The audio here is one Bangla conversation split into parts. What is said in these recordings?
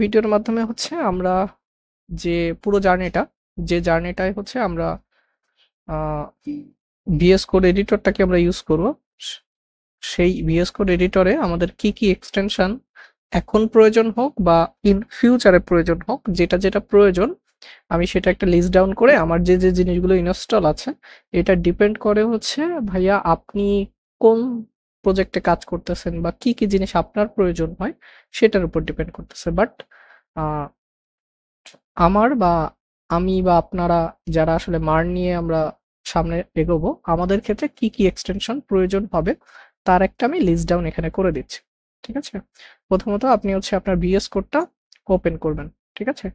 ভিডিওর মাধ্যমে হচ্ছে আমরা যে পুরো জার্নিটায় হচ্ছে আমরা আ VS কোড এডিটরটাকে আমরা ইউজ করব। স সেই VS কোড এডিটরে আমাদের কি এক্সটেনশন এখন প্রয়োজন হোক বা ইন ফিউচারে প্রয়োজন হোক, যেটা প্রয়োজন আমি সেটা একটা লিস্ট ডাউন করে আমার যে জিনিসগুলো ইনস্টল আছে, এটা ডিপেন্ড করে হচ্ছে ভাইয়া আপনি কোন প্রজেক্টে কাজ করতেছেন বা কি জিনিস আপনার প্রয়োজন হয় সেটার উপর ডিপেন্ড করতেছে। বাট আ আমার বা আমি বা আপনারা যারা আসলে মার্ন নিয়ে আমরা সামনে এগোবো, আমাদের ক্ষেত্রে কি এক্সটেনশন প্রয়োজন হবে তার একটা আমি লিস্ট ডাউন এখানে করে দিচ্ছি। ঠিক আছে? প্রথমত আপনি হচ্ছে আপনার VS কোডটা ওপেন করবেন। ঠিক আছে?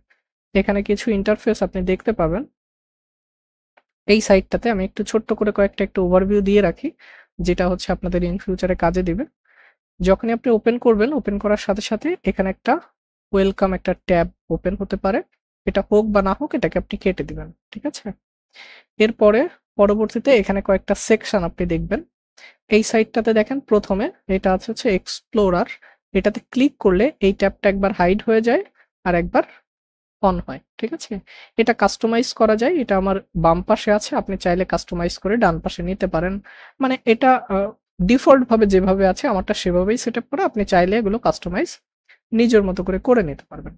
এখানে কিছু ইন্টারফেস আপনি দেখতে পাবেন। এই সাইটটাতে আমি একটু ছোট্ট করে কয়েকটা একটু ওভারভিউ দিয়ে রাখি, যেটা হচ্ছে আপনাদের ইন ফিউচারে কাজে দিবে। যখনই আপনি ওপেন করবেন, ওপেন করার সাথে এখানে একটা ওয়েলকাম একটা ট্যাব ওপেন হতে পারে। এটা হোক বা না হোক এটাকে আপনি কেটে দিবেন। ঠিক আছে? এরপরে পরবর্তীতে এখানে কয়েকটা সেকশন আপনি দেখবেন। এই সাইটটাতে দেখেন ১ম এ এটা আছে হচ্ছে এক্সপ্লোরার। এটাতে ক্লিক করলে এই ট্যাবটা একবার হাইড হয়ে যায় আর একবার অন হয়। ঠিক আছে? এটা কাস্টমাইজ করা যায়। এটা আমার বাম পাশে আছে। আপনি চাইলে কাস্টমাইজ করে ডান পাশে নিতে পারেন। মানে এটা ডিফল্ট ভাবে যেভাবে আছে আমারটা সেভাবেই সেটআপ করা। আপনি চাইলে এগুলো কাস্টমাইজ নিজের মতো করে নিতে পারবেন।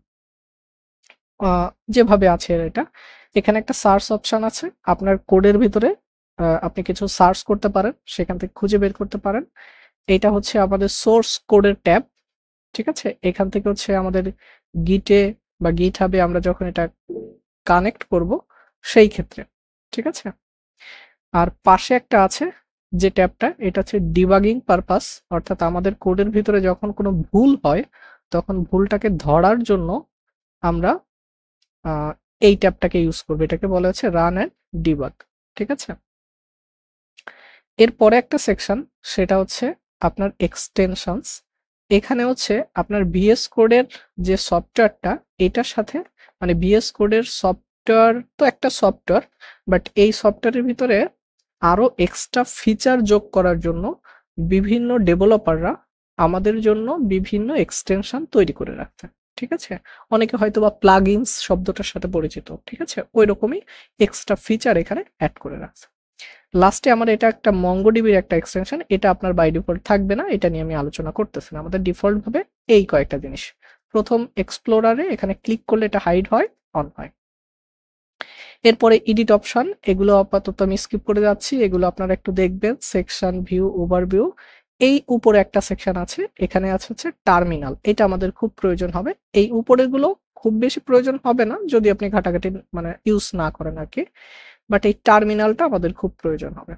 আ যেভাবে আছে এটা। এখানে একটা সার্চ অপশন আছে। আপনার কোডের ভিতরে আপনি কিছু সার্চ করতে পারেন। সেখান থেকে খুঁজে বের করতে পারেন। এইটা হচ্ছে আমাদের সোর্স কোডের ট্যাব। ঠিক আছে? এখান থেকে হচ্ছে আমাদের Git এ বা GitHub এ আমরা যখন এটা কানেক্ট করব সেই ক্ষেত্রে। ঠিক আছে? আর পাশে একটা আছে যে ট্যাবটা, এটা হচ্ছে ডিবাগিং পারপাস, অর্থাৎ আমাদের কোডের ভিতরে যখন কোনো ভুল হয় তখন ভুলটাকে ধরার জন্য আমরা আ এই ট্যাবটাকে ইউজ করব। এটাকে বলা হচ্ছে রান অ্যান্ড ডিবাগ। ঠিক আছে? এরপরে একটা সেকশন সেটা হচ্ছে আপনার এক্সটেনশনস। এখানে হচ্ছে আপনার VS কোডের যে সফটওয়্যারটা এটার সাথে, মানে VS কোডের সফটওয়্যার তো একটা সফটওয়্যার, বাট এই সফটওয়্যারের ভিতরে আরো এক্সট্রা ফিচার যোগ করার জন্য বিভিন্ন ডেভেলপাররা আমাদের জন্য বিভিন্ন এক্সটেনশন তৈরি করে রাখছে। ঠিক আছে? অনেকে হয়তোবা প্লাগইনস শব্দটার সাথে পরিচিত। ঠিক আছে? ঐরকমই এক্সট্রা ফিচার এখানে এড করে রাখছে। লাস্টে আমার এটা একটা MongoDB এর একটা এক্সটেনশন। এটা আপনার বাই ডিফল্ট থাকবে না। এটা নিয়ে আমি আলোচনা করতেছি না। আমাদের ডিফল্ট ভাবে এই কয়েকটা জিনিস। ১ম এক্সপ্লোরারে এখানে ক্লিক করলে এটা হাইড হয়, অন হয়। এরপরে এডিট অপশন, এগুলো আপাতত আমি স্কিপ করে যাচ্ছি। এগুলো আপনারা একটু দেখবেন। Section, view, overview. এই উপরে একটা সেকশন আছে। এখানে আছে হচ্ছে টার্মিনাল। এটা আমাদের খুব প্রয়োজন হবে। এই উপরেরগুলো খুব বেশি প্রয়োজন হবে না যদি আপনি ঘাটাঘাটি মানে ইউজ না করেন আরকি। বাট এই টার্মিনালটা আমাদের খুব প্রয়োজন হবে।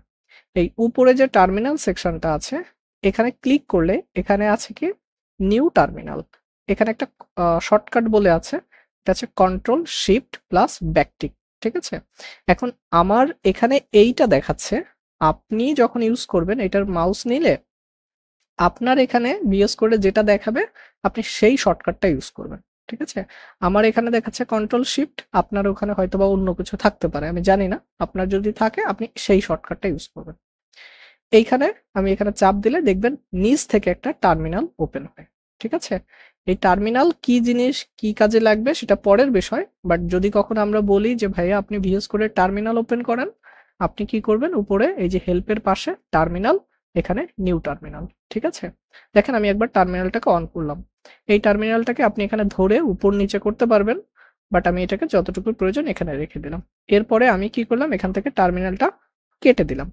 এই উপরে যে টার্মিনাল সেকশনটা আছে, এখানে ক্লিক করলে এখানে আছে কি নিউ টার্মিনাল। এখানে একটা শর্টকাট বলে আছে। এটা হচ্ছে কন্ট্রোল শিফট প্লাস ব্যাকটিক। ঠিক আছে? এখন আমার এখানে এইটা দেখাচ্ছে। আপনি যখন ইউজ করবেন এটার মাউস নিলে আপনার এখানে VS কোডে যেটা দেখাবে আপনি সেই শর্টকাটটা ইউজ করবেন। ঠিক আছে? আমার এখানে দেখাচ্ছে কন্ট্রোল শিফট, আপনার ওখানে হয়তোবা অন্য কিছু থাকতে পারে। আমি জানি না। আপনার যদি থাকে আপনি সেই শর্টকাটটা ইউজ করবেন। এইখানে আমি এখানে চাপ দিলে দেখবেন নিচ থেকে একটা টার্মিনাল ওপেন হয়। ঠিক আছে? এই টার্মিনাল কি জিনিস, কি কাজে লাগবে সেটা পরের বিষয়। বাট যদি কখনো আমরা বলি যে ভাইয়া আপনি VS কোডের টার্মিনাল ওপেন করেন, আপনি কি করবেন? উপরে এই যে হেল্পের পাশে টার্মিনাল, এখানে নিউ টার্মিনাল। ঠিক আছে? দেখেন আমি একবার টার্মিনালটাকে অন করলাম। এই টার্মিনালটাকে আপনি এখানে ধরে উপর নিচে করতে পারবেন। বাট আমি এটাকে যতটুকু প্রয়োজন এখানে রেখে দিলাম। এরপরে আমি কি করলাম? এখান থেকে টার্মিনালটা কেটে দিলাম।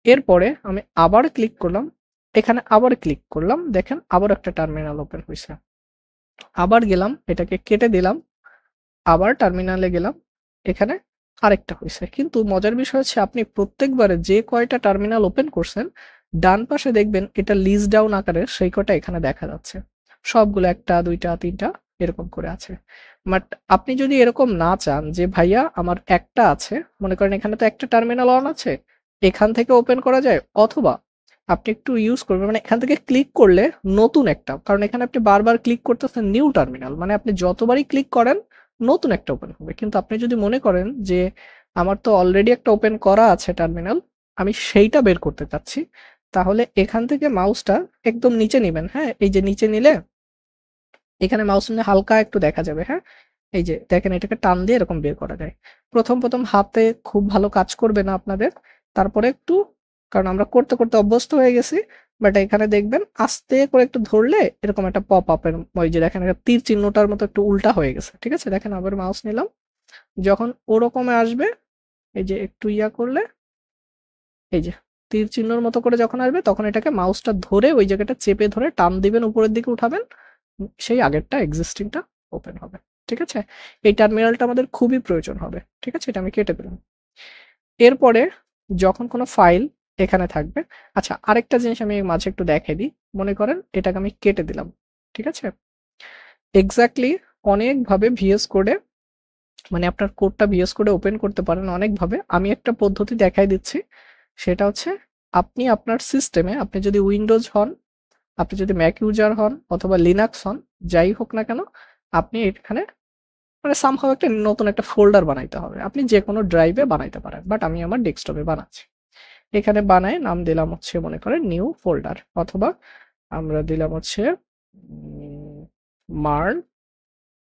এরপরে আমি আবার ক্লিক করলাম। এখানে আবার ক্লিক করলাম। দেখেন আবার একটা টার্মিনাল ওপেন হইছে। আবার গেলাম, এটাকে কেটে দিলাম। আবার টার্মিনালে গেলাম। এখানে আরেকটা হইছে। কিন্তু মজার বিষয় হচ্ছে আপনি প্রত্যেকবারে যে কয়টা টার্মিনাল ওপেন করছেন, ডান পাশে দেখবেন এটা লিস্ট ডাউন আকারে সেই কয়টা এখানে দেখা যাচ্ছে। সবগুলো ১ টা, ২ টা, ৩ টা এরকম করে আছে। বাট আপনি যদি এরকম না চান যে ভাইয়া আমার একটা আছে, মনে করেন এখানে তো একটা টার্মিনাল অন আছে, এখান থেকে ওপেন করা যায়, অথবা আপনি একটু ইউজ করবেন মানে এখান থেকে ক্লিক করলে নতুন একটা, কারণ এখানে আপনি বারবার ক্লিক করতেছেন নিউ টার্মিনাল, মানে আপনি যতবারই ক্লিক করেন নতুন একটা ওপেন হবে। কিন্তু আপনি যদি মনে করেন যে আমার তো অলরেডি একটা ওপেন করা আছে টার্মিনাল, আমি সেইটা বের করতে চাচ্ছি, তাহলে এখান থেকে মাউসটা একদম নিচে নিবেন, হ্যাঁ? এই যে নিচে নিলে এখানে মাউস নিয়ে হালকা একটু দেখা যাবে, হ্যাঁ? এই যে দেখেন এটাকে টান দিয়ে এরকম বের করা যায়। ১ম হাতে খুব ভালো কাজ করবে না আপনাদের। তারপরে একটু, কারণ আমরা করতে অভ্যস্ত হয়ে গেছি। বাট এখানে দেখবেন আস্তে করে একটু ধরলে এরকম একটা পপ আপ এর ওই যে দেখেন একটা তীর চিহ্নটার মতো একটু উল্টা হয়ে গেছে। ঠিক আছে? দেখেন আবার মাউস নিলাম। যখন ওরকমে আসবে, এই যে একটু করলে, এই যে তীর চিহ্নর মতো করে যখন আসবে তখন এটাকে মাউসটা ধরে ওই জায়গাটা চেপে ধরে টান দিবেন, উপরের দিকে উঠাবেন। সেই আগেরটা এক্সিস্টিংটা ওপেন হবে। ঠিক আছে? এই টার্মিনালটা আমাদের খুবই প্রয়োজন হবে। ঠিক আছে? এটা আমি কেটে দিলাম। এরপরে যখন কোনো ফাইল এখানে থাকবে, আচ্ছা আরেকটা জিনিস আমি মাঝে একটু দেখাই দিই। মনে করেন এটাকে আমি কেটে দিলাম। ঠিক আছে? এক্সাক্টলি অনেকভাবে ভিএস কোডে, মানে আপনার কোডটা ভিএস কোডে ওপেন করতে পারেন অনেকভাবে। আমি একটা পদ্ধতি দেখাই দিচ্ছি। সেটা হচ্ছে আপনি আপনার সিস্টেমে, আপনি যদি উইন্ডোজ হন, আপনি যদি ম্যাক ইউজার হন অথবা লিনাক্স হন, যাই হোক না কেন, আপনি এখানে মানে সামহাউ একটা নতুন একটা ফোল্ডার বানাইতে হবে। আপনি যেকোনো ড্রাইভে বানাইতে পারেন। বাট আমি আমার ডেস্কটপে বানাচ্ছি। এখানে বানায় নাম দিলাম হচ্ছে মনে করেন নিউ ফোল্ডার, অথবা আমরা দিলাম হচ্ছে মার্ন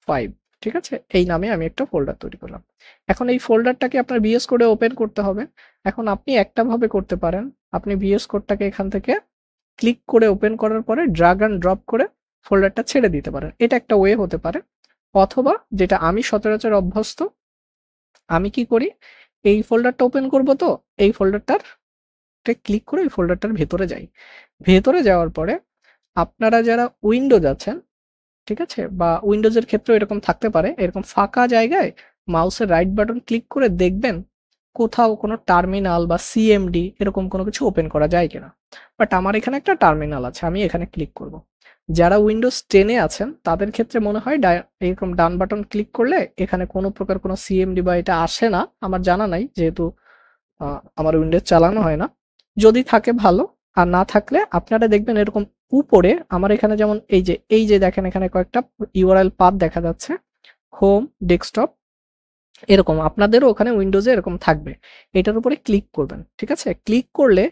5। ঠিক আছে? এই নামে আমি একটা ফোল্ডার তৈরি করলাম। এখন এই ফোল্ডারটাকে আপনার ভিএস কোডে ওপেন করতে হবে। এখন আপনি একটা ভাবে করতে পারেন। আপনি ভিএস কোডটাকে এখান থেকে ক্লিক করে ওপেন করার পরে ড্রাগ অ্যান্ড ড্রপ করে ফোল্ডারটা ছেড়ে দিতে পারেন। এটা একটা ওয়ে হতে পারে। অথবা যেটা আমি সচরাচর অভ্যস্ত, আমি কি করি, এই ফোল্ডারটা ওপেন করব, তো এই ফোল্ডারটাতে ক্লিক করে ওই ফোল্ডারটার ভেতরে যাই। ভেতরে যাওয়ার পরে আপনারা যারা উইন্ডোজ আছেন, ঠিক আছে? বা উইন্ডোজের ক্ষেত্রেও এরকম থাকতে পারে। এরকম ফাঁকা জায়গায় মাউসের রাইট বাটন ক্লিক করে দেখবেন কোথাও কোনো টার্মিনাল বা সিএমডি এরকম কোনো কিছু ওপেন করা যায় কিনা। বাট আমার এখানে একটা টার্মিনাল আছে। আমি এখানে ক্লিক করব। যারা উইন্ডোজ 10 এ আছেন তাদের ক্ষেত্রে মনে হয় এরকম ডান বাটন ক্লিক করলে এখানে কোনো প্রকার কোনো সিএমডি বা এটা আসে না। আমার জানা নাই, যেহেতু আমার উইন্ডোজ চালানো হয় না। যদি থাকে ভালো, আর না থাকলে আপনারা দেখবেন এরকম উপরে আমার এখানে যেমন এই যে দেখেন এখানে কয়েকটা ইউআরএল পাথ দেখা যাচ্ছে। হোম, ডেস্কটপ, এরকম আপনাদেরও ওখানে উইন্ডোজে এরকম থাকবে। এটার উপরে ক্লিক করবেন। ঠিক আছে? ক্লিক করলে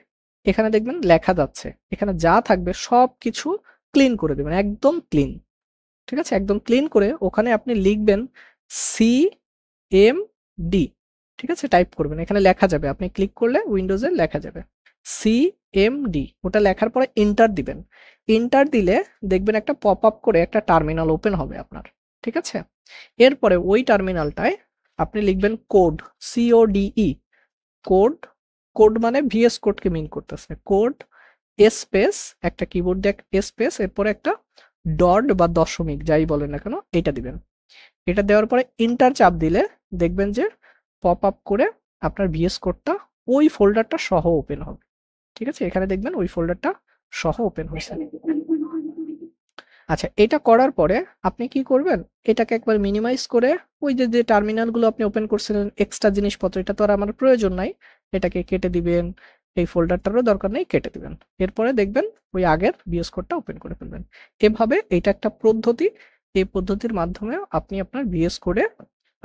এখানে দেখবেন লেখা যাচ্ছে। এখানে যা থাকবে সবকিছু ক্লিন করে দিবেন। একদম ক্লিন। ঠিক আছে? একদম ক্লিন করে ওখানে আপনি লিখবেন সিএমডি। ঠিক আছে? টাইপ করবেন। এখানে লেখা যাবে। আপনি ক্লিক করলে উইন্ডোজে লেখা যাবে। সিএমডি। ওটা লেখার পরে এন্টার দিবেন। এন্টার দিলে দেখবেন একটা পপ আপ করে একটা টার্মিনাল ওপেন হবে আপনার। ঠিক আছে? এরপরে ওই টার্মিনালটায় আপনি লিখবেন কোড, সিওডিই। কোড, কোড মানে ভিএস কোডকে মিন করতেছে। কোড স্পেস একটা কিবোর্ড দিয়ে স্পেস, এরপরে একটা ডট বা দশমিক যাই বলেন না কেন এটা দিবেন। এটা দেওয়ার পরে এন্টার চাপ দিলে দেখবেন যে পপ আপ করে আপনার ভিএস কোডটা ওই ফোল্ডারটা সহ ওপেন হবে। ঠিক আছে? এখানে দেখবেন ওই ফোল্ডারটা সহ ওপেন হয়েছে। আচ্ছা, এটা করার পরে আপনি কি করবেন? এটাকে একবার মিনিমাইজ করে ওই যে টার্মিনালগুলো আপনি ওপেন করছিলেন, এক্সট্রা জিনিসপত্র, এটা তো আর আমার প্রয়োজন নাই। এটাকে কেটে দিবেন। এই ফোল্ডারটারও দরকার নেই, কেটে দিবেন। এরপরে দেখবেন ওই আগের ভিএস কোডটা ওপেন করে ফেলবেন। এভাবে এটা একটা পদ্ধতি। এই পদ্ধতির মাধ্যমে আপনি আপনার ভিএস কোডে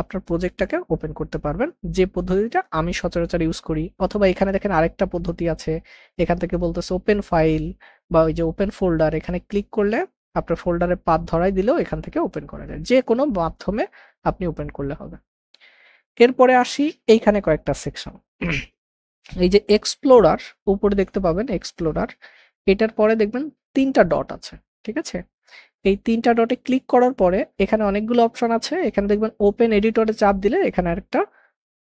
আপনার প্রজেক্টটাকে ওপেন করতে পারবেন। যে পদ্ধতিটা আমি সচরাচর ইউজ করি। অথবা এখানে দেখেন আরেকটা পদ্ধতি আছে। এখান থেকে বলতেছে ওপেন ফাইল বা ওই যে ওপেন ফোল্ডার, এখানে ক্লিক করলে আপনার ফোল্ডারের পাথ ধরাই দিলেও এখান থেকে ওপেন করা যায়। যেকোনো মাধ্যমে আপনি ওপেন করলে হবে। এরপরে আসি এইখানে কয়েকটা সেকশন। এই যে এক্সপ্লোরার, উপরে দেখতে পাবেন এক্সপ্লোরার। এটার পরে দেখবেন ৩ টা ডট আছে। ঠিক আছে? এই ৩ টা ডটে ক্লিক করার পরে এখানে অনেকগুলো অপশন আছে। এখানে দেখবেন ওপেন এডিটরে চাপ দিলে এখানে আরেকটা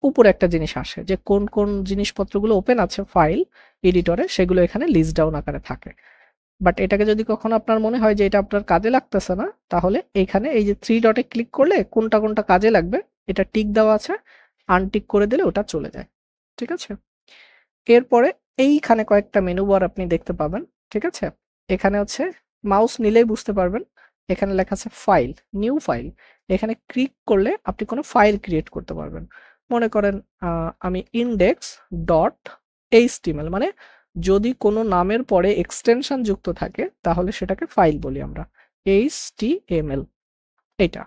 উপরে একটা জিনিস আসে যে কোন জিনিসপত্রগুলো ওপেন আছে ফাইল এডিটরে, সেগুলো এখানে লিস্ট ডাউন আকারে থাকে। বাট এটাকে যদি কখনো আপনার মনে হয় যে এটা আপনার কাজে লাগতেছে না, তাহলে এইখানে এই যে 3 ডটে ক্লিক করলে কোনটা কাজে লাগবে এটা টিক দেওয়া আছে। আনটিক করে দিলে ওটা চলে যায়। ঠিক আছে? এরপরে এইখানে কয়েকটা মেনু বার আপনি দেখতে পাবেন। ঠিক আছে? এখানে হচ্ছে মাউস নিলেই বুঝতে পারবেন। এখানে লেখা আছে ফাইল, নিউ ফাইল। এখানে ক্লিক করলে আপনি কোনো ফাইল ক্রিয়েট করতে পারবেন। মনে করেন আমি index.html, মানে যদি কোনো নামের পরে এক্সটেনশন যুক্ত থাকে তাহলে সেটাকে ফাইল বলি আমরা। HTML এটা।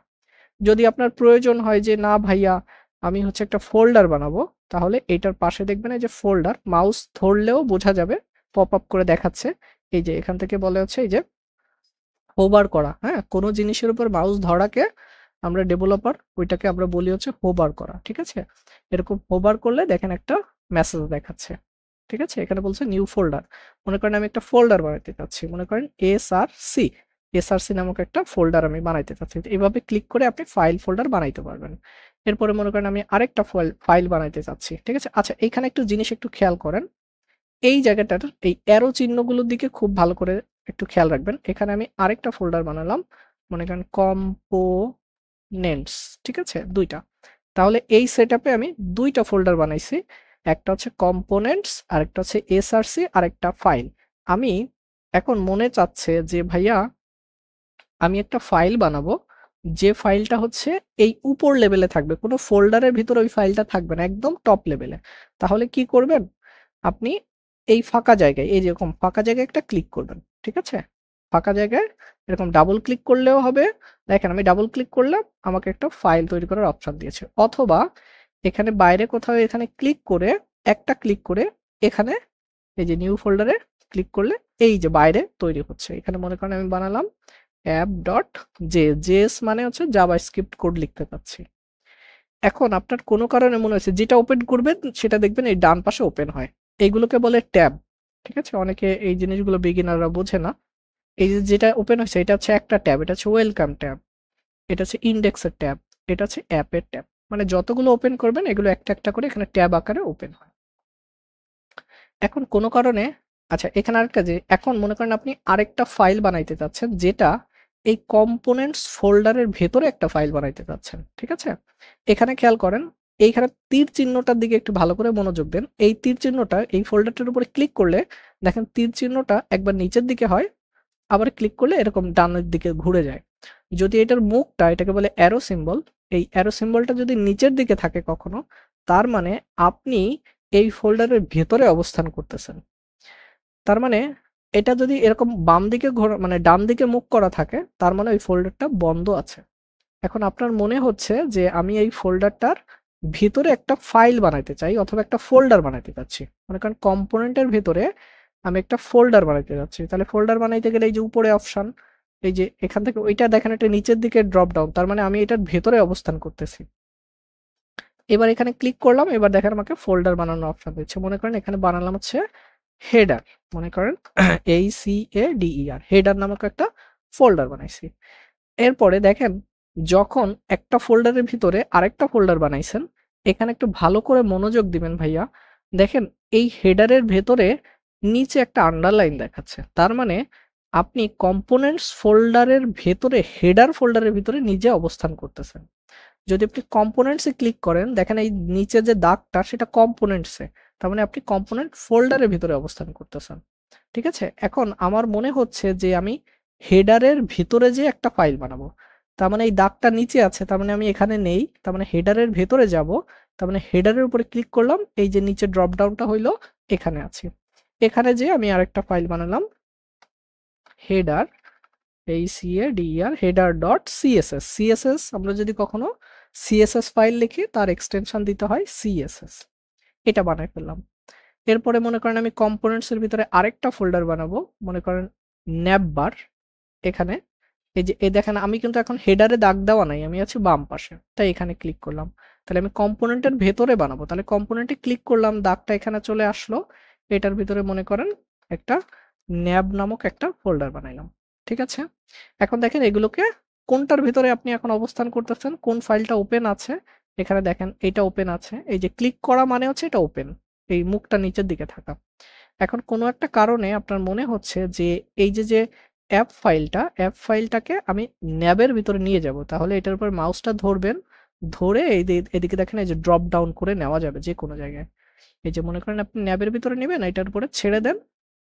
যদি আপনার প্রয়োজন হয় যে না ভাইয়া আমি হচ্ছে একটা ফোল্ডার বানাবো, তাহলে এটার পাশে দেখবেন এই যে ফোল্ডার, মাউস ধরলেও বোঝা যাবে পপ আপ করে দেখাচ্ছে। এই যে এখান থেকে বলে হচ্ছে এই যে হোভার করা, হ্যাঁ? কোনো জিনিসের উপর মাউস ধরাকে আমরা ডেভেলপার ওইটাকে আমরা বলি হচ্ছে হোভার করা। ঠিক আছে? এরকম হোভার করলে দেখেন একটা মেসেজ দেখাচ্ছে। ঠিক আছে? এখানে বলছে নিউ ফোল্ডার। মনে করেন আমি একটা ফোল্ডার বানাইতে চাচ্ছি। মনে করেন এসআরসি। এসআরসি নামক একটা ফোল্ডার আমি বানাইতে চাচ্ছি। তো এভাবে ক্লিক করে আপনি ফাইল ফোল্ডার বানাইতে পারবেন। এরপরে মনে করেন আমি আরেকটা ফাইল বানাইতে চাচ্ছি। ঠিক আছে? আচ্ছা এখানে একটু জিনিস একটু খেয়াল করেন। এই জায়গাটার এই অ্যারো চিহ্নগুলোর দিকে খুব ভালো করে একটু খেয়াল রাখবেন। এখানে আমি আরেকটা ফোল্ডার বানালাম। মনে করেন কম্পোনেন্টস, ঠিক আছে? ২ টা। তাহলে এই সেটআপে আমি ২ টা ফোল্ডার বানাইছি। একটা হচ্ছে কম্পোনেন্টস, আরেকটা হচ্ছে এসআরসি, আরেকটা ফাইল। আমি এখন মনে চাচ্ছে যে ভাইয়া আমি একটা ফাইল বানাবো, যে ফাইলটা হচ্ছে এই উপর লেভেলে থাকবে। কোনো ফোল্ডারের ভিতরে ওই ফাইলটা থাকবে না, একদম টপ লেভেলে। তাহলে কি করবেন? আপনি এই ফাঁকা জায়গায়, এই যেরকম ফাঁকা জায়গায় একটা ক্লিক করবেন। ঠিক আছে? ফাঁকা জায়গায় এরকম ডাবল ক্লিক করলেও হবে। দেখেন আমি ডাবল ক্লিক করলাম, আমাকে একটা ফাইল তৈরি করার অপশন দিয়েছে। অথবা এখানে বাইরে কোথাও এখানে ক্লিক করে, একটা ক্লিক করে এখানে এই যে নিউ ফোল্ডারে ক্লিক করলে এই যে বাইরে তৈরি হচ্ছে। এখানে মনে করেন আমি বানালাম app.js মানে হচ্ছে জাভাস্ক্রিপ্ট কোড লিখতে চাচ্ছি। এখন আপনার কোনো কারণে মনে হচ্ছে যেটা ওপেন করবেন সেটা দেখবেন এই ডান পাশে ওপেন হয়। এইগুলোকে বলে ট্যাব। ঠিক আছে? অনেকে এই জিনিসগুলো বিগিনাররা বোঝে না। এই যে যেটা ওপেন হইছে এটা হচ্ছে একটা ট্যাব। এটা হচ্ছে ওয়েলকাম ট্যাব। এটা হচ্ছে ইনডেক্সের ট্যাব। এটা হচ্ছে অ্যাপের ট্যাব। মানে যতগুলো ওপেন করবেন এগুলো একটা, একটা করে এখানে ট্যাব আকারে ওপেন হয়। এখন কোনো কারণে আচ্ছা এখানে আরেকটা যে এখন মনে করেন আপনি আরেকটা ফাইল বানাইতে চাচ্ছেন যেটা এই কম্পোনেন্টস ফোল্ডারের ভেতরে একটা ফাইল বানাইতে চাচ্ছেন। ঠিক আছে? এখানে খেয়াল করেন, এইখানে তীর চিহ্নটার দিকে একটু ভালো করে মনোযোগ দেন। এই তীর চিহ্নটা এই ফোল্ডারটার উপরে ক্লিক করলে দেখেন তীর চিহ্নটা একবার নিচের দিকে হয়, আবার ক্লিক করলে এরকম ডানের দিকে ঘুরে যায়। যদি এটার মুখটা এটাকে বলে অ্যারো সিম্বল, এই অ্যারো সিম্বলটা যদি নিচের দিকে থাকে কখনো, তার মানে আপনি এই ফোল্ডারের ভেতরে অবস্থান করতেছেন। তার মানে এটা যদি এরকম বাম দিকে মানে ডান দিকে মুখ করা থাকে, তার মানে ওই ফোল্ডারটা বন্ধ আছে। এখন আপনার মনে হচ্ছে যে আমি এই ফোল্ডারটার ভিতরে একটা ফাইল বানাইতে চাই অথবা একটা ফোল্ডার বানাইতে চাচ্ছি। মনে করেন কম্পোনেন্টের ভেতরে আমি একটা ফোল্ডার বানাইতে যাচ্ছি। তাহলে ফোল্ডার বানাইতে গেলে এই যে উপরে অপশন, এই যে এখান থেকে ওইটা দেখেন এটা নিচের দিকে ড্রপ ডাউন। তার মানে আমি এটার ভেতরে অবস্থান করতেছি। এবার এখানে ক্লিক করলাম। এবার দেখেন আমাকে ফোল্ডার বানানোর অপশন দিচ্ছে। মনে করেন এখানে বানালাম হচ্ছে হেডার। মনে করেন HEADER হেডার নামক একটা ফোল্ডার বানাইছি। এরপরে দেখেন যখন একটা ফোল্ডারের ভিতরে আরেকটা ফোল্ডার বানাইছেন, এখানে একটু ভালো করে মনোযোগ দিবেন ভাইয়া। দেখেন এই হেডারের ভেতরে নিচে একটা আন্ডারলাইন দেখাচ্ছে। তার মানে আপনি কম্পোনেন্টস ফোল্ডারের ভেতরে হেডার ফোল্ডারের ভিতরে নিজে অবস্থান করতেছেন। যদি আপনি কম্পোনেন্টস এ ক্লিক করেন, দেখেন এই নিচে যে দাগটা সেটা কম্পোনেন্টস এ। তার মানে আপনি কম্পোনেন্ট ফোল্ডারের ভিতরে অবস্থান করতেছেন। ঠিক আছে? এখন আমার মনে হচ্ছে যে আমি হেডারের ভিতরে যেয়ে একটা ফাইল বানাবো। তার মানে এই দাগটা নিচে আছে। তার মানে আমি এখানে নেই। তার মানে হেডারের ভেতরে যাবো। তার মানে হেডারের উপরে ক্লিক করলাম। এই যে নিচে ড্রপ ডাউনটা হইলো, এখানে আছি। এখানে যেয়ে আমি আরেকটা ফাইল বানালাম। হেডার HEADER header.css CSS আমরা যদি কখনো CSS ফাইল লিখি তার এক্সটেনশন দিতে হয় CSS। এটা বানাই ফেললাম। এরপরে মনে করেন আমি কম্পোনেন্টস এর ভিতরে আরেকটা ফোল্ডার বানাবো। মনে করেন navbar। এখানে এই যে এই দেখেন আমি কিন্তু এখন হেডারে দাগ দেওয়া নাই। আমি আছি বাম পাশে। তাই এখানে ক্লিক করলাম। তাহলে আমি কম্পোনেন্টের ভেতরে বানাবো। তাহলে কম্পোনেন্টে ক্লিক করলাম, দাগটা এখানে চলে আসলো। এটার ভিতরে মনে করেন একটা nav নামক একটা ফোল্ডার বানাইলাম। ঠিক আছে? এখন দেখেন এগুলোকে কোনটার ভিতরে আপনি এখন অবস্থান করতেছেন, কোন ফাইলটা ওপেন আছে। এখানে দেখেন এটা ওপেন আছে। এই যে ক্লিক করা মানে হচ্ছে এটা ওপেন। এই মুখটা নিচের দিকে থাকা। এখন কোনো একটা কারণে আপনার মনে হচ্ছে যে এই যে অ্যাপ ফাইলটাকে আমি ন্যাবের ভিতরে নিয়ে যাব। তাহলে এটার উপর মাউসটা ধরবেন। ধরে এই যে এদিকে দেখেন এই যে ড্রপ ডাউন করে নেওয়া যাবে যেকোনো জায়গায়। এই যে মনে করেন আপনি ন্যাবের ভিতরে নিবেন, এটার উপরে ছেড়ে দেন।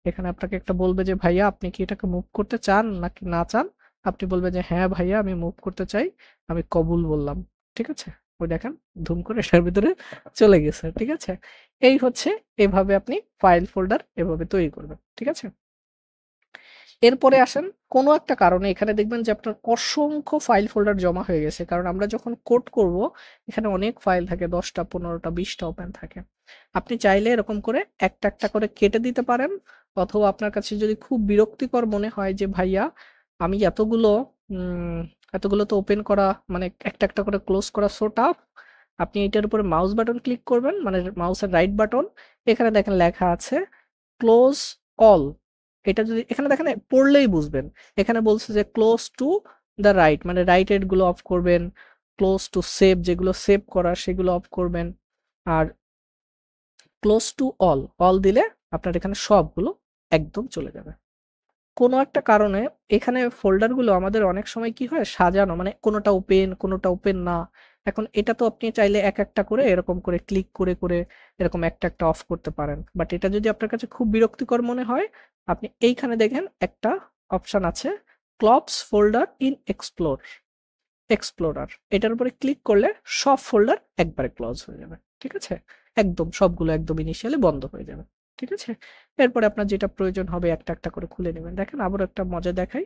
এখানে আপনাকে একটা বলবে যে ভাইয়া আপনি কি এটাকে মুভ করতে চান নাকি না চান? আপনি বলবেন যে হ্যাঁ ভাইয়া আমি মুভ করতে চাই। আমি কবুল বললাম। ঠিক আছে? ওই দেখেন ধুম করে এটার ভিতরে চলে গেছে। ঠিক আছে? এই হচ্ছে এভাবে আপনি ফাইল ফোল্ডার এভাবে তৈরি করবেন। ঠিক আছে? এরপরে আসেন কোনো একটা কারণে এখানে দেখবেন যে আপনার অসংখ্য ফাইল ফোল্ডার জমা হয়ে গেছে। কারণ আমরা যখন কোড করব এখানে অনেক ফাইল থাকে ১০ টা ১৫ টা ২০ টা ওপেন থাকে। আপনি চাইলে এরকম করে একটা, একটা করে কেটে দিতে পারেন অথবা আপনার কাছে যদি খুব বিরক্তিকর মনে হয় যে ভাইয়া আমি এতগুলো তো ওপেন করা মানে একটা একটা করে ক্লোজ করা সো টাফ। আপনি এটার উপরে মাউস বাটন ক্লিক করবেন, মানে মাউসের রাইট বাটন, এখানে দেখেন লেখা আছে ক্লোজ অল। এটা যদি এখানে দেখেন পড়লেই বুঝবেন। এখানে বলছে যে ক্লোজ টু দ্য রাইট, মানে রাইট এড গুলো অফ করবেন, ক্লোজ টু সেভ যেগুলো সেভ করা সেগুলো অফ করবেন, আর ক্লোজ টু অল দিলে আপনার এখানে সবগুলো একদম চলে যাবে। কোনো একটা কারণে এখানে ফোল্ডারগুলো আমাদের অনেক সময় কি হয় সাজানো, মানে কোনোটা ওপেন না। এখন এটা তো আপনি চাইলে একটা করে এরকম করে ক্লিক করে এরকম একটা অফ করতে পারেন। বাট এটা যদি আপনার কাছে খুব বিরক্তিকর মনে হয়, আপনি এইখানে দেখেন একটা অপশন আছে, ক্লপস ফোল্ডার ইন এক্সপ্লোরার। এটার উপরে ক্লিক করলে সব ফোল্ডার একবারে ক্লোজ হয়ে যাবে। ঠিক আছে? একদম সবগুলো একদম ইনিশিয়ালি বন্ধ হয়ে যাবে। ঠিক আছে? এরপরে আপনার যেটা প্রয়োজন হবে একটা করে খুলে নেবেন। দেখেন আবারও একটা মজা দেখাই।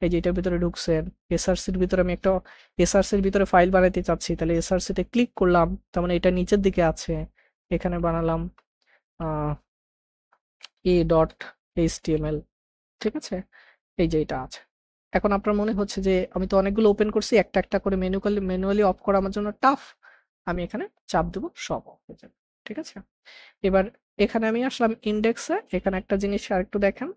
এই যে এটার ভিতরে ঢুকছেন, এসআরসির ভিতরে আমি একটা এসআরসির ভিতরে ফাইল বানাইতে চাচ্ছি। তাহলে এসআরসিতে ক্লিক করলাম। তার মানে এটা নিচের দিকে আছে। এখানে বানালাম আ a.html। ঠিক আছে? এই যে এটা আছে। এখন আপনার মনে হচ্ছে যে আমি তো অনেকগুলো ওপেন করছি, একটা করে ম্যানুয়ালি অফ করা আমার জন্য টাফ। আমি এখানে চাপ দেব, সব অফ হয়ে যাবে। ঠিক আছে? এবার এখানে আমি আসলাম ইনডেক্সে। এখানে একটা জিনিস আরেকটু দেখেন।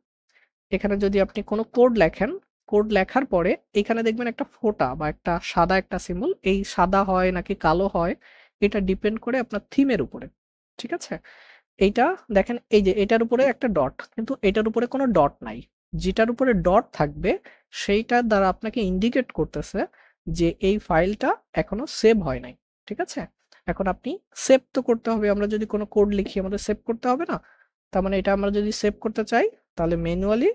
এখানে যদি আপনি কোনো কোড লেখেন, কোড লেখার পরে এখানে দেখবেন একটা ফোঁটা বা একটা সাদা একটা সিম্বল। এই সাদা হয় নাকি কালো হয় এটা ডিপেন্ড করে আপনার থিমের উপরে। ঠিক আছে? এইটা দেখেন, এই যে এটার উপরে একটা ডট, কিন্তু এটার উপরে কোনো ডট নাই। যেটার উপরে ডট থাকবে সেইটার দ্বারা আপনাকে ইন্ডিকেট করতেছে যে এই ফাইলটা এখনো সেভ হয় নাই। ঠিক আছে? এখন আপনি সেভ তো করতে হবে। আমরা যদি কোনো কোড লিখি আমাদের সেভ করতে হবে না? তার মানে এটা আমরা যদি সেভ করতে চাই তাহলে ম্যানুয়ালি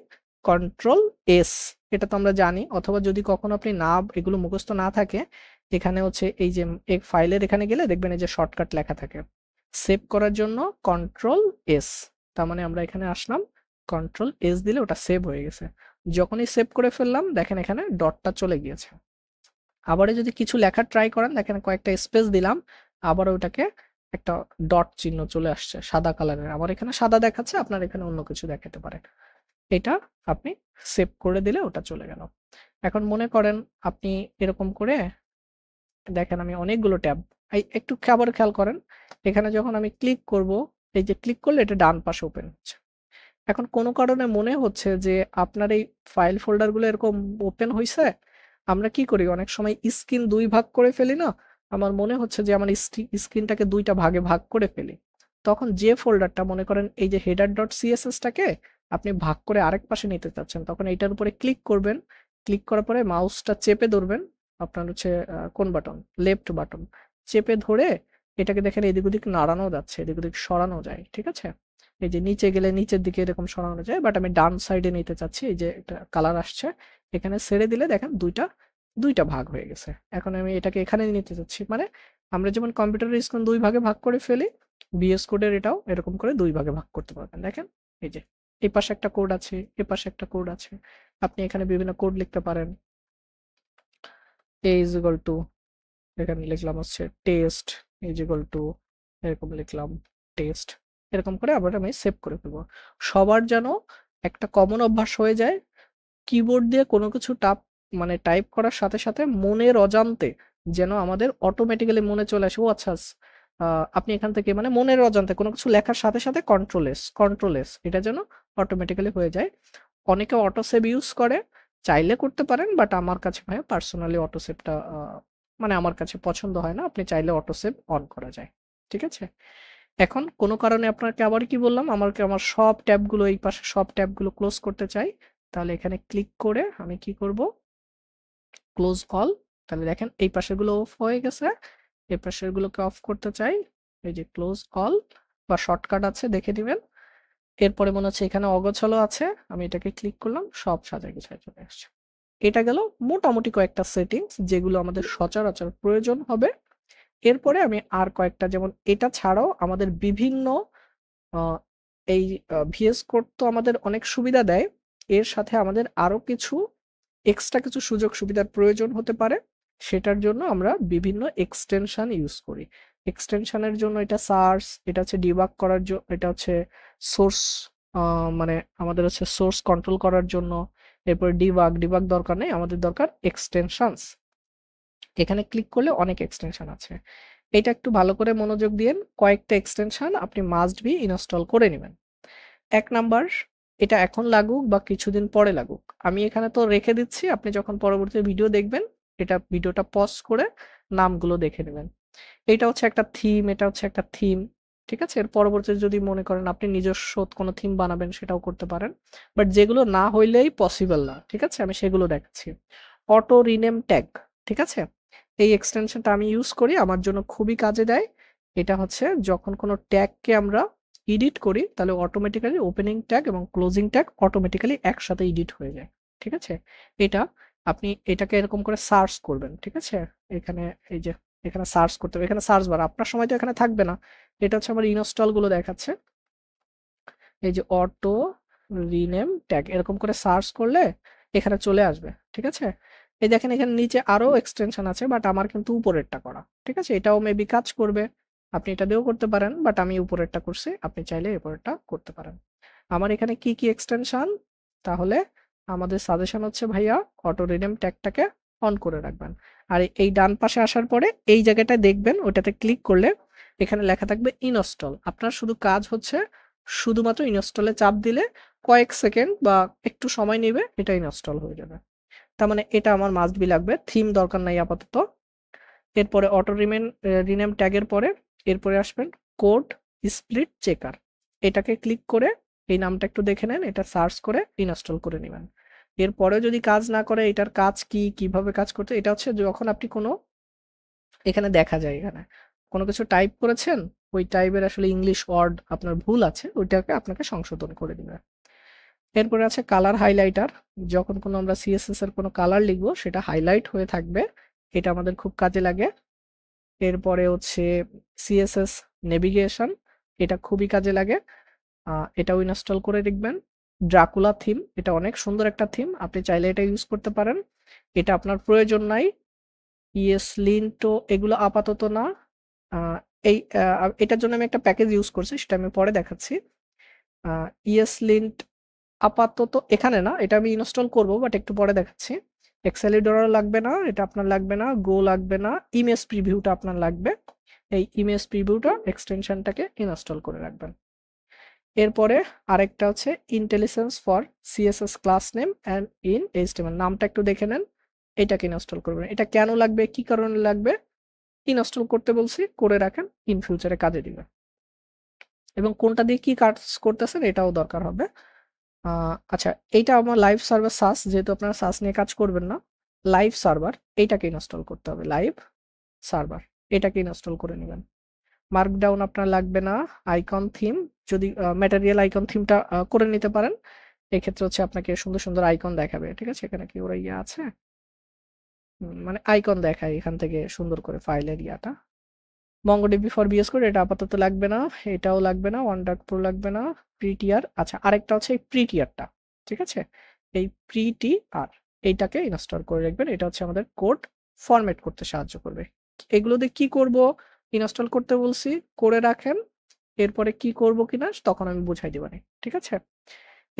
কন্ট্রোল এস, এটা তো আমরা জানি। অথবা যদি কখনো আপনি না এগুলো মুখস্থ না থাকে, এখানে হচ্ছে এই যে ফাইলের এখানে গেলে দেখবেন এই যে শর্টকাট লেখা থাকে সেভ করার জন্য কন্ট্রোল এস। তার মানে আমরা এখানে আসলাম, কন্ট্রোল এস দিলে ওটা সেভ হয়ে গেছে। যখনই সেভ করে ফেললাম দেখেন এখানে ডটটা চলে গিয়েছে। আবারও যদি কিছু লেখার ট্রাই করেন দেখেন কয়েকটা স্পেস দিলাম, আবার ওটাকে একটা ডট চিহ্ন চলে আসছে সাদা কালারের। আমার এখানে সাদা দেখাচ্ছে, আপনার এখানে অন্য কিছু দেখাতে পারে। এটা আপনি সেভ করে দিলে ওটা চলে গেল। এখন মনে করেন আপনি এরকম করে দেখেন আমি অনেকগুলো ট্যাব, এই একটু আবার খেয়াল করেন। এখানে যখন আমি ক্লিক করব, এই যে ক্লিক করলে এটা ডান পাশে ওপেন হচ্ছে। এখন কোনো কারণে মনে হচ্ছে যে আপনার এই ফাইল ফোল্ডারগুলো এরকম ওপেন হইছে। আমরা কি করি অনেক সময় স্ক্রিন ২ ভাগ করে ফেলি না? আমার মনে হচ্ছে যে আমার স্ক্রিনটাকে ২ টা ভাগে ভাগ করে ফেলি। তখন যে ফোল্ডারটা মনে করেন এই যে header.css টাকে আপনি ভাগ করে আরেক পাশে নিতে চাচ্ছেন, তখন এইটার উপরে ক্লিক করবেন। ক্লিক করার পরে মাউসটা চেপে ধরবেন। আপনার হচ্ছে কোন বাটন? Left button. চেপে ধরে এটাকে দেখেন এদিক ওদিক নাড়ানো যাচ্ছে, এদিক ওদিক সরানো যায়। ঠিক আছে? এই যে নিচে গেলে নিচের দিকে এরকম সরানো যায়, বাট আমি ডান সাইডে নিতে চাচ্ছি। এই যে একটা কালার আসছে, এখানে ছেড়ে দিলে দেখেন দুইটা ভাগ হয়ে গেছে। এখন আমি এটাকে এখানে নিতে চাচ্ছি, মানে আমরা যেমন কম্পিউটারের স্ক্রিন ২ ভাগে ভাগ করে ফেলি, VS কোডের এটাও এরকম করে ২ ভাগে ভাগ করতে পারবেন। দেখেন এই যে এই পাশে একটা কোড আছে, এ পাশে একটা কোড আছে। আপনি এখানে বিভিন্ন কোড লিখতে পারেন। a is equal to, এখানে লিখলাম হচ্ছে টেস্ট is equal to, এরকম লিখলাম টেস্ট। এরকম করে আবার আমি সেভ করে ফেলবো। সবার যেন একটা কমন অভ্যাস হয়ে যায়, কিবোর্ড দিয়ে কোনো কিছু মানে টাইপ করার সাথে সাথে মনের অজান্তে যেন আমাদের অটোমেটিক্যালি মনে চলে আসে, ও আচ্ছা আপনি এখান থেকে মানে মনের অজান্তে কোনো কিছু লেখার সাথে সাথে কন্ট্রোল এস এটা যেন অটোমেটিক্যালি হয়ে যায়। অনেকে অটো সেভ ইউজ করে, চাইলে করতে পারেন, বাট আমার কাছে ভাইয়া পার্সোনালি অটো সেভটা মানে আমার কাছে পছন্দ হয় না। আপনি চাইলে অটো সেভ অন করা যায়। ঠিক আছে? এখন কোনো কারণে আপনাকে আবার কি বললাম, আমার সব ট্যাবগুলো এই পাশে সব ট্যাবগুলো ক্লোজ করতে চাই। তাহলে এখানে ক্লিক করে আমি কি করব? Close all. তাহলে দেখেন এই পাশেরগুলো অফ হয়ে গেছে। এই পাশেরগুলোকে অফ করতে চাই। এই যে ক্লোজ অল বা শর্টকাট আছে দেখে নিবেন। এরপরে মনে হচ্ছে এখানে অগোছালো আছে। আমি এটাকে ক্লিক করলাম, সব সাজায় গুছায় চলে আসছে। এটা গেল মোটামুটি কয়েকটা সেটিংস যেগুলো আমাদের সচরাচর প্রয়োজন হবে। এরপরে আমি আর কয়েকটা, যেমন এটা ছাড়াও আমাদের বিভিন্ন আ এই VS কোড তো আমাদের অনেক সুবিধা দেয়। এর সাথে আমাদের আরো কিছু এক্সট্রা কিছু সুযোগ সুবিধার প্রয়োজন হতে পারে। সেটার জন্য আমরা বিভিন্ন এক্সটেনশন ইউজ করি। এক্সটেনশনের জন্য এটা সার্চ, এটা হচ্ছে ডিবাগ করার এটা হচ্ছে সোর্স, মানে আমাদের হচ্ছে সোর্স কন্ট্রোল করার জন্য। এরপর ডিবাগ দরকার নেই, আমাদের দরকার এক্সটেনশনস। এখানে ক্লিক করলে অনেক এক্সটেনশন আছে। এটা একটু ভালো করে মনোযোগ দিয়েন, কয়েকটা এক্সটেনশন আপনি মাস্ট বি ইনস্টল করে নেবেন। ১ নাম্বার, এটা এখন লাগুক বা কিছুদিন পরে লাগুক, আমি এখানে তো রেখে দিচ্ছি, আপনি যখন পরবর্তী ভিডিও দেখবেন, ভিডিওটা পজ করে নামগুলো দেখে নেবেন। এটা হচ্ছে একটা থিম, এটা হচ্ছে একটা থিম। ঠিক আছে? এর পরবর্তীতে যদি মনে করেন আপনি নিজস্ব কোনো থিম বানাবেন সেটাও করতে পারেন। বাট যেগুলো না হইলেই পসিবল না। ঠিক আছে? আমি সেগুলো দেখাচ্ছি। Auto rename tag. ঠিক আছে? এই এক্সটেনশনটা আমি ইউজ করি, আমার জন্য খুবই কাজে দেয়। এটা হচ্ছে যখন কোনো ট্যাগকে আমরা এডিট করি তাহলে অটোমেটিক্যালি ওপেনিং ট্যাগ এবং ক্লোজিং ট্যাগ অটোমেটিক্যালি একসাথে এডিট হয়ে যায়। ঠিক আছে? এটা আপনি এটাকে এরকম করে সার্চ করবেন। ঠিক আছে? এখানে এই যে এখানে সার্চ করতে হবে, এখানে সার্চ বার, আপনার সময় তো এখানে থাকবে না। এটা হচ্ছে আমার ইনস্টল গুলো দেখাচ্ছে। এই যে অটো রিনেম ট্যাগ এরকম করে সার্চ করলে এখানে চলে আসবে। ঠিক আছে? এই দেখেন এখানে নিচে আরো এক্সটেনশন আছে, বাট আমার কিন্তু উপরেরটা করা। ঠিক আছে? এটাও মেবি কাজ করবে, আপনি এটা দিয়েও করতে পারেন, বাট আমি উপরেরটা করছি, আপনি চাইলে উপরেরটা করতে পারেন। আমার এখানে কি কি এক্সটেনশন, তাহলে আমাদের সাজেশন হচ্ছে ভাইয়া অটো রিনেম ট্যাগটাকে অন করে রাখবেন। আর এই ডান পাশে আসার পরে এই জায়গাটায় দেখবেন, ওটাতে ক্লিক করলে এখানে লেখা থাকবে ইনস্টল। আপনার শুধু কাজ হচ্ছে শুধুমাত্র ইনস্টলে চাপ দিলে কয়েক সেকেন্ড বা একটু সময় নেবে, এটা ইনস্টল হয়ে যাবে। তার মানে এটা আমার মাস্ট বি লাগবে, থিম দরকার নাই আপাতত। এরপরে অটো রিনেম ট্যাগের পরে এরপরে আসবেন কোড স্প্লিট চেকার। এটাকে ক্লিক করে এই নামটা একটু দেখে নেন, এটা সার্চ করে ইনস্টল করে নেবেন। এরপরেও যদি কাজ না করে, এটার কাজ কি, কিভাবে কাজ করতে, এটা হচ্ছে যখন আপনি কোনো এখানে দেখা যায় এখানে কোনো কিছু টাইপ করেছেন, ওই টাইপের আসলে ইংলিশ ওয়ার্ড আপনার ভুল আছে, ওইটাকে আপনাকে সংশোধন করে দিবে। এরপরে আছে কালার হাইলাইটার, যখন কোনো আমরা সিএসএস এর কোনো কালার লিখবো সেটা হাইলাইট হয়ে থাকবে, এটা আমাদের খুব কাজে লাগে। এরপরে হচ্ছে সিএসএস নেভিগেশন, এটা খুবই কাজে লাগে, এটাও ইনস্টল করে দেখবেন। ড্রাকুলা থিম, এটা অনেক সুন্দর একটা থিম, আপনি চাইলে এটা ইউজ করতে পারেন, এটা আপনার প্রয়োজন নাই। ইয়েসলিন্টো এগুলো আপাতত না। আহ, এটার জন্য আমি একটা প্যাকেজ ইউজ করছি, সেটা আমি পরে দেখাচ্ছি। ইয়েসলিন্ট আপাতত এখানে না, এটা আমি ইনস্টল করব, বাট একটু পরে দেখাচ্ছি। এক্সেলিডোরা লাগবে না, এটা আপনার লাগবে না। গো লাগবে না। ইমেজ প্রিভিউটা আপনার লাগবে, এই ইমেজ প্রিভিউটা এক্সটেনশনটাকে ইনস্টল করে রাখবেন। এরপরে আরেকটা হচ্ছে intelligence for CSS class name and in HTML, নামটা একটু দেখে নেন, এটাকে ইনস্টল করবেন। এটা কেন লাগবে, কি কারণে লাগবে, ইনস্টল করতে বলছি, করে রাখেন, ইন ফিউচারে কাজে দিবে। এবং কোনটা দিয়ে কি কাজ করতেছেন এটাও দরকার হবে। আচ্ছা, এইটা আমার লাইভ সার্ভার সাস, যেহেতু আপনারা সাস নিয়ে কাজ করবেন না, লাইভ সার্ভার এইটাকে ইনস্টল করতে হবে, লাইভ সার্ভার এটাকে ইনস্টল করে নেবেন। মার্কডাউন আপনার লাগবে না। আইকন থিম, যদি ম্যাটেরিয়াল আইকন থিমটা করে নিতে পারেন, এক্ষেত্রে হচ্ছে আপনাকে সুন্দর সুন্দর আইকন দেখাবে। ঠিক আছে? এখানে কি ওরা ইয়ে আছে, মানে আইকন দেখায় এখান থেকে সুন্দর করে ফাইলের ইয়াটা। MongoDB ফর VS Code এটা আপাতত লাগবে না, এটাও লাগবে না, ওয়ানডার্ক প্রো লাগবে না। প্রিটিআর, আচ্ছা আরেকটা হচ্ছে এই প্রিটিআরটা। ঠিক আছে? এই প্রিটিআর এইটাকে ইনস্টল করে রাখবেন, এটা হচ্ছে আমাদের কোড ফরম্যাট করতে সাহায্য করবে। এগুলো দিয়ে কি করব, ইনস্টল করতে বলছি, করে রাখেন, এরপরে কি করব কিনা তখন আমি বুঝাই দিবানি। ঠিক আছে?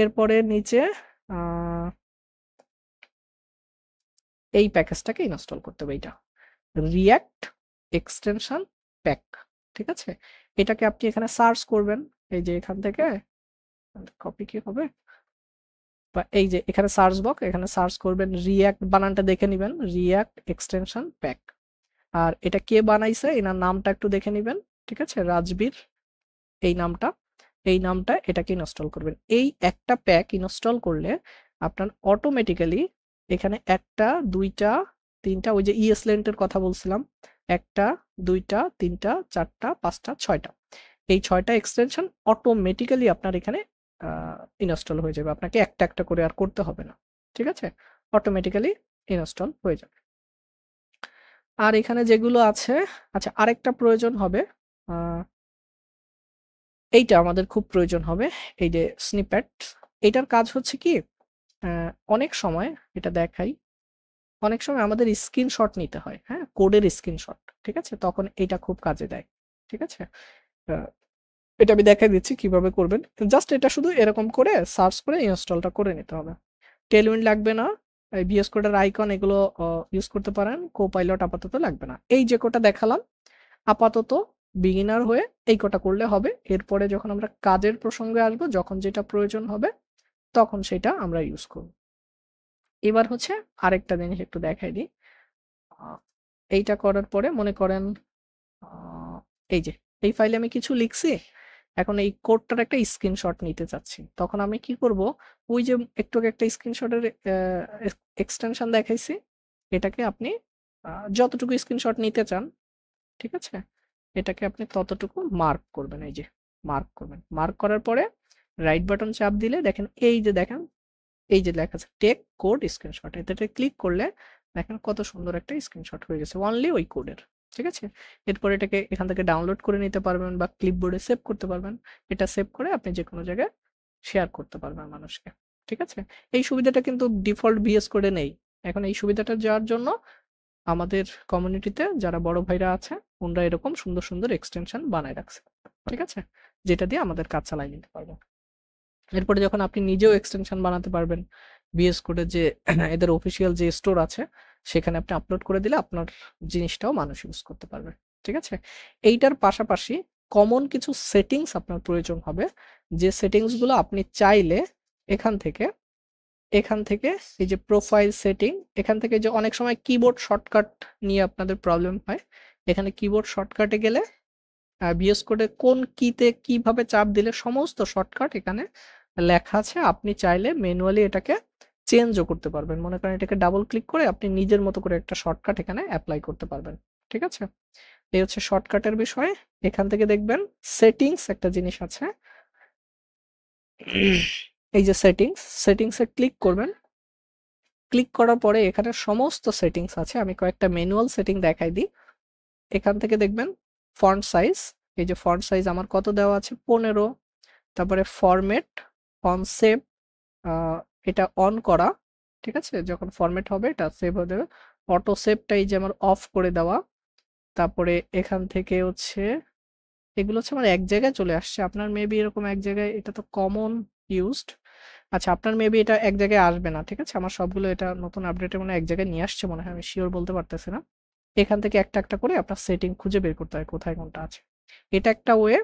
এরপরে নিচে আহ এই প্যাকেজটাকে ইনস্টল করতে হবে, এইটা রিঅ্যাক্ট এক্সটেনশন প্যাক। ঠিক আছে? এটাকে আপনি এখানে সার্চ করবেন, এই যে এখান থেকে কপি কি হবে, বা এই যে এখানে সার্চ বক্স, এখানে সার্চ করবেন, রিঅ্যাক্ট বানানটা দেখে নিবেন, রিঅ্যাক্ট এক্সটেনশন প্যাক। আর এটা কে বানাইছে এনার নামটা একটু দেখে নিবেন। ঠিক আছে? রাজবীর এই নামটা এটাকে ইনস্টল করবেন। এই একটা প্যাক ইনস্টল করলে আপনার অটোমেটিক্যালি এখানে একটা দুইটা তিনটা, ওই যে ইএসলেন্টের কথা বলছিলাম, একটা দুইটা তিনটা চারটা পাঁচটা ছয়টা, এই ছয়টা এক্সটেনশন অটোমেটিক্যালি আপনার এখানে ইনস্টল হয়ে যাবে, আপনাকে একটা একটা করে আর করতে হবে না। ঠিক আছে? অটোমেটিক্যালি ইনস্টল হয়ে যাবে। আর এখানে যেগুলো আছে, আচ্ছা আরেকটা প্রয়োজন হবে, এইটা আমাদের খুব প্রয়োজন হবে, এই যে স্নিপেট। এটার কাজ হচ্ছে কি, অনেক সময় এটা দেখাই, অনেক সময় আমাদের স্ক্রিনশট নিতে হয়, হ্যাঁ, কোডের স্ক্রিনশট। ঠিক আছে? তখন এটা খুব কাজে দেয়। ঠিক আছে? আহ, এটা আমি দেখাই দিচ্ছি কিভাবে করবেন। জাস্ট এটা শুধু এরকম করে সার্চ করে ইনস্টলটা করে নিতে হবে। টেলউইন্ড লাগবে না, ভিএস কোডের আইকন এগুলো ইউজ করতে পারেন, কোপাইলট আপাতত লাগবে না। এই যে কটা দেখালাম আপাতত বিগিনার হয়ে এই কটা করলে হবে। এরপরে যখন আমরা কাজের প্রসঙ্গে আসবো, যখন যেটা প্রয়োজন হবে তখন সেটা আমরা ইউজ করব। এবার হচ্ছে আরেকটা জিনিস একটু দেখাই দিই। এইটা করার পরে মনে করেন এই যে এই ফাইলে আমি কিছু লিখছি, এখন এই কোডটার একটা স্ক্রিনশট নিতে চাচ্ছি। তখন আমি কি করব, ওই যে একটু আগে একটা স্ক্রিনশটের এক্সটেনশন দেখাইছি, এটাকে আপনি যতটুকু স্ক্রিনশট নিতে চান, ঠিক আছে, এটাকে আপনি ততটুকু মার্ক করবেন। এই যে মার্ক করবেন, মার্ক করার পরে রাইট বাটন চাপ দিলে দেখেন এই যে দেখেন এই যে লেখা আছে টেক কোড স্ক্রিনশট, এটাতে ক্লিক করলে দেখেন কত সুন্দর একটা স্ক্রিনশট হয়ে গেছে অনলি ওই কোডের। ঠিক আছে, এরপর এটাকে এখান থেকে ডাউনলোড করে নিতে পারবেন বা ক্লিপবোর্ডে সেভ করতে পারবেন। এটা সেভ করে আপনি যে কোনো জায়গায় শেয়ার করতে পারবেন মানুষকে। ঠিক আছে, এই সুবিধাটা কিন্তু ডিফল্ট ভিএস কোডে নেই। এখন এই সুবিধাটা যাওয়ার জন্য আমাদের কমিউনিটিতে যারা বড় ভাইরা আছে ওনারা এরকম সুন্দর সুন্দর এক্সটেনশন বানায় রাখছে। ঠিক আছে, যেটা দিয়ে আমাদের কাজ চালাই নিতে পারবো। এরপরে যখন আপনি নিজেও এক্সটেনশন বানাতে পারবেন, ভিএস কোডের যে এদের অফিসিয়াল যে স্টোর আছে সেখানে আপনি আপলোড করে দিলে আপনার জিনিসটাও মানুষ ইউজ করতে পারবে। ঠিক আছে, এইটার পাশাপাশি কমন কিছু সেটিংস আপনার প্রয়োজন হবে, যে সেটিংস গুলো আপনি চাইলে এখান থেকে এই যে প্রোফাইল সেটিং, এখান থেকে যে অনেক সময় কিবোর্ড শর্টকাট নিয়ে আপনাদের প্রবলেম হয়, এখানে কিবোর্ড শর্টকাটে গেলে ভিএস কোডে কোন কিতে কিভাবে চাপ দিলে সমস্ত শর্টকাট এখানে লেখা আছে। আপনি চাইলে ম্যানুয়ালি এটাকে চেঞ্জও করতে পারবেন। মনে করেন এটাকে ডাবল ক্লিক করে আপনি নিজের মতো করে একটা শর্টকাট এখানে অ্যাপ্লাই করতে পারবেন। ঠিক আছে, এই হচ্ছে শর্টকাটের বিষয়। এখান থেকে দেখবেন সেটিংস একটা জিনিস আছে, এই যে সেটিংসে ক্লিক করবেন। ক্লিক করার পরে এখানে সমস্ত সেটিংস আছে, আমি কয়েকটা ম্যানুয়াল সেটিং দেখাই দিই। এখান থেকে দেখবেন ফন্ট সাইজ, এই যে ফন্ট সাইজ আমার কত দেওয়া আছে 15। তারপরে ফরম্যাট অন সেভ, এটা অন করা। ঠিক আছে, যখন ফরম্যাট হবে এটা সেভ হয়ে যাবে। অটো সেভটা এই যে আমার অফ করে দেওয়া। তারপরে এখান থেকে হচ্ছে এগুলো হচ্ছে আমার এক জায়গায় চলে আসছে, আপনার মেবি এরকম এক জায়গায়, এটা তো কমন ইউজড। আচ্ছা, আপনার মেবি এটা এক জায়গায় আসবে না। ঠিক আছে, আমার সবগুলো এটা নতুন আপডেটে মনে হয় এক জায়গায় নিয়ে আসছে মনে হয়, আমি শিওর বলতে পারতেছি না। এখান থেকে একটা একটা করে আপনার সেটিং খুঁজে বের করতে হয় কোথায় কোনটা আছে, এটা একটা ওয়ে।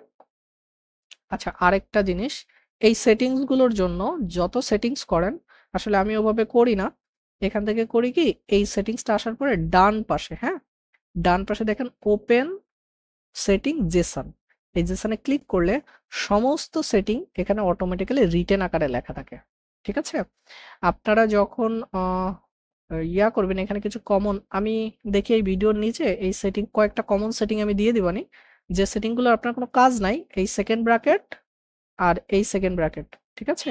আচ্ছা, আরেকটা জিনিস, এই সেটিংস গুলোর জন্য যত সেটিংস করেন, আসলে আমি ওভাবে করি না, এখান থেকে করি কি, এই সেটিংসটা আসার পরে ডান পাশে, হ্যাঁ ডান পাশে দেখেন ওপেন সেটিং জেসন, এই জেসনে ক্লিক করলে সমস্ত সেটিং এখানে অটোমেটিক্যালি রিটেন আকারে লেখা থাকে। ঠিক আছে, আপনারা যখন ইয়া করবেন এখানে কিছু কমন, আমি দেখি এই ভিডিওর নিচে এই সেটিং কয়েকটা কমন সেটিং আমি দিয়ে দিবানি, যে সেটিং গুলো আপনার কোনো কাজ নাই, এই সেকেন্ড ব্র্যাকেট আর এই সেকেন্ড ব্র্যাকেট। ঠিক আছে,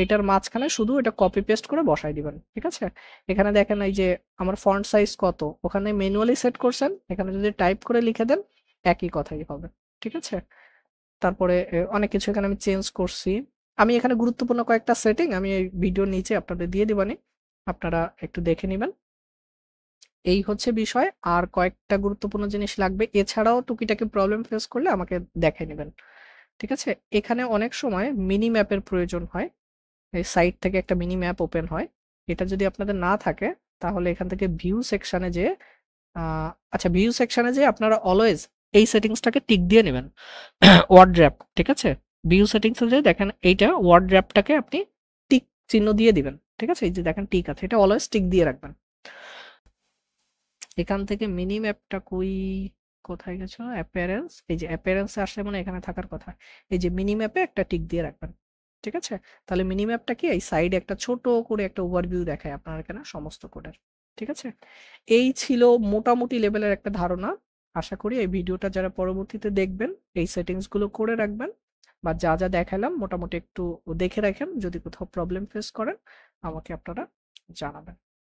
এটার মাঝখানে শুধু এটা কপি পেস্ট করে বসাই দিবেন। ঠিক আছে, এখানে দেখেন এই যে আমার ফন্ট সাইজ কত, ওখানে ম্যানুয়ালি সেট করছেন, এখানে যদি টাইপ করে লিখে দেন একই কথাই হবে। ঠিক আছে, তারপরে অনেক কিছু এখানে আমি চেঞ্জ করছি। আমি এখানে গুরুত্বপূর্ণ কয়েকটা সেটিং আমি এই ভিডিওর নিচে আপনাদের দিয়ে দিবানি, আপনারা একটু দেখে নিবেন। এই হচ্ছে বিষয়, আর কয়েকটা গুরুত্বপূর্ণ জিনিস লাগবে, এছাড়াও টুকিটাকি প্রবলেম ফেস করলে আমাকে দেখাই নেবেন। ঠিক আছে, এখানে অনেক সময় মিনি ম্যাপের প্রয়োজন হয়, এই সাইট থেকে একটা মিনি ম্যাপ ওপেন হয়, এটা যদি আপনাদের না থাকে তাহলে এখান থেকে ভিউ সেকশনে যে আচ্ছা ভিউ সেকশনে যে আপনারা অলওয়েজ এই সেটিংসটাকে টিক দিয়ে নেবেন ওয়ার্ড্র্যাপ। ঠিক আছে, ভিউ সেটিংসে যে দেখেন এইটা ওয়ার্ড্র্যাপটাকে আপনি টিক চিহ্ন দিয়ে দিবেন। ঠিক আছে, এই যে দেখেন টিক আছে, এটা অলওয়েজ টিক দিয়ে রাখবেন। এখান থেকে মিনি ম্যাপটা কোথায় গেছো, অ্যাপিয়ারেন্স, এই যে অ্যাপিয়ারেন্সে আসলে মানে এখানে থাকার কথা, এই যে মিনি ম্যাপে একটা টিক দিয়ে রাখবেন। ঠিক আছে, তাহলে মিনি ম্যাপটা কি, এই সাইডে একটা ছোট করে একটা ওভারভিউ দেখায় আপনার এখানে সমস্ত কোডের। ঠিক আছে, এই ছিল মোটামুটি লেভেলের একটা ধারণা। আশা করি এই ভিডিওটা যারা পরবর্তীতে দেখবেন এই সেটিংস গুলো করে রাখবেন, বা যা যা দেখালাম মোটামুটি একটু দেখে রাখেন, যদি কোথাও প্রবলেম ফেস করেন আমাকে আপনারা জানাবেন।